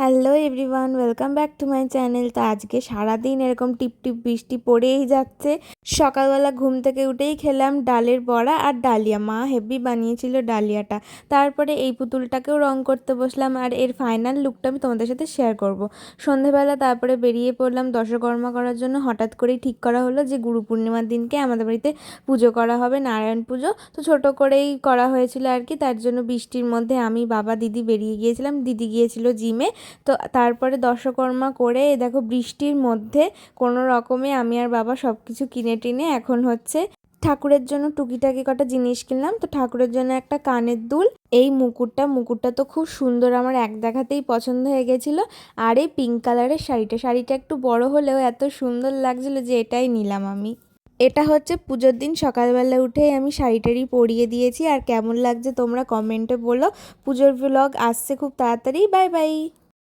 Hello everyone, welcome back to my channel. তো আজকে সারাদিন এরকম টিপ টিপ বৃষ্টি পড়েই যাচ্ছে। সকালবেলা ঘুম থেকে উঠেই খেলাম ডালের বড়া আর ডালিয়া। মা হেভি বানিয়েছিল ডালিয়াটা। তারপরে এই পুতুলটাকেও রং করতে বসলাম, আর এর ফাইনাল লুকটা আমি তোমাদের সাথে শেয়ার করব। সন্ধেবেলা তারপরে বেরিয়ে পড়লাম দশকর্মা করার জন্য। হঠাৎ করেই ঠিক করা হলো যে গুরু পূর্ণিমার দিনকে আমাদের বাড়িতে পুজো করা হবে, নারায়ণ পুজো। তো ছোট করেই করা হয়েছিল আর কি। তার জন্য বৃষ্টির মধ্যে আমি, বাবা, দিদি বেরিয়ে গিয়েছিলাম। দিদি গিয়েছিল জিমে। তো তারপরে দশকর্মা করে দেখো বৃষ্টির মধ্যে কোনো রকমে আমি আর বাবা সব কিছু কিনে টিনে এখন হচ্ছে ঠাকুরের জন্য টুকিটাকি কটা জিনিস কিনলাম। তো ঠাকুরের জন্য একটা কানের দুল, এই মুকুটটা তো খুব সুন্দর, আমার এক দেখাতেই পছন্দ হয়ে গেছিলো। আর এই পিঙ্ক কালারের শাড়িটা একটু বড় হলেও এত সুন্দর লাগছিলো যে এটাই নিলাম আমি। এটা হচ্ছে পুজোর দিন সকালবেলা উঠেই আমি শাড়িটারি পরিয়ে দিয়েছি। আর কেমন লাগছে তোমরা কমেন্টে বলো। পুজোর ব্লগ আসছে খুব তাড়াতাড়ি। Bye bye.